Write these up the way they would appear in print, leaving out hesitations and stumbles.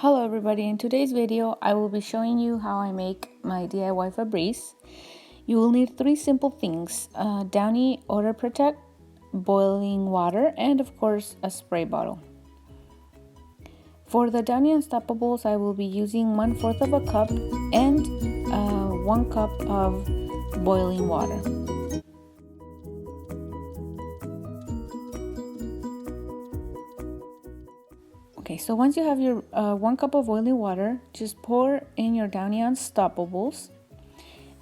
Hello everybody, in today's video I will be showing you how I make my DIY Febreeze. You will need three simple things: Downy Odor Protect, boiling water, and of course a spray bottle. For the Downy Unstoppables I will be using 1/4 of a cup and 1 cup of boiling water. Okay, so once you have your 1 cup of boiling water, just pour in your Downy Unstoppables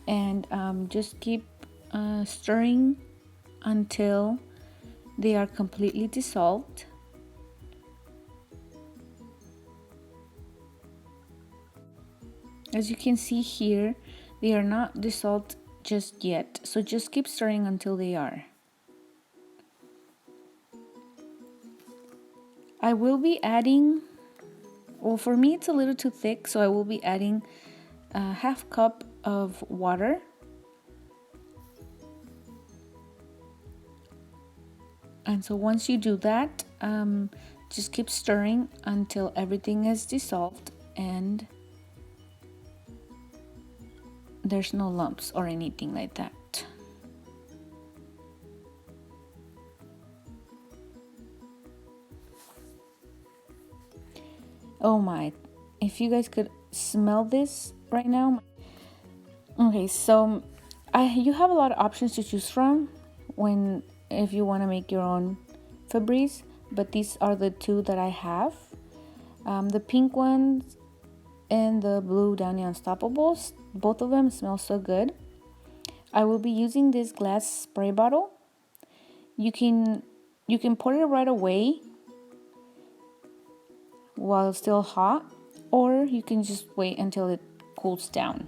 and just keep stirring until they are completely dissolved. As you can see here, they are not dissolved just yet, so just keep stirring until they are. I will be adding, well, for me it's a little too thick, so I will be adding a 1/2 cup of water. And so once you do that, just keep stirring until everything is dissolved and there's no lumps or anything like that. Oh my, if you guys could smell this right now. Okay, so you have a lot of options to choose from if you want to make your own Febreeze, but these are the two that I have. The pink ones and the blue Downy Unstoppables, both of them smell so good. I will be using this glass spray bottle. You can pour it right away while it's still hot, or you can just wait until it cools down.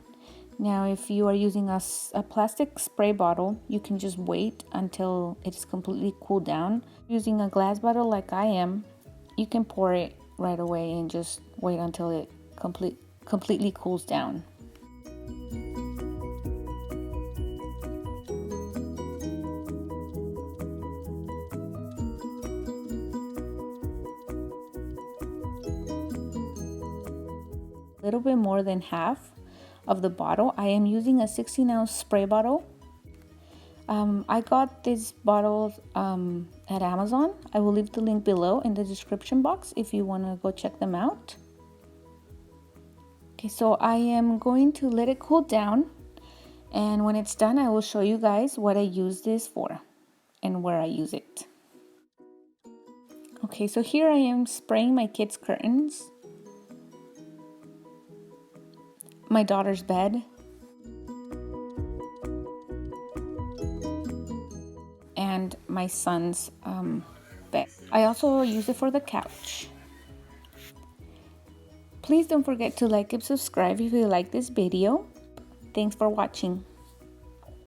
Now if you are using a plastic spray bottle, you can just wait until it's completely cooled down. Using a glass bottle like I am, you can pour it right away and just wait until it completely cools down. A little bit more than half of the bottle. I am using a 16-ounce spray bottle. I got this bottle at Amazon. I will leave the link below in the description box if you want to go check them out. Okay, so I am going to let it cool down, and when it's done I will show you guys what I use this for and where I use it. Okay, so here I am spraying my kids' curtains, my daughter's bed, and my son's bed. I also use it for the couch. Please don't forget to like and subscribe if you like this video. Thanks for watching.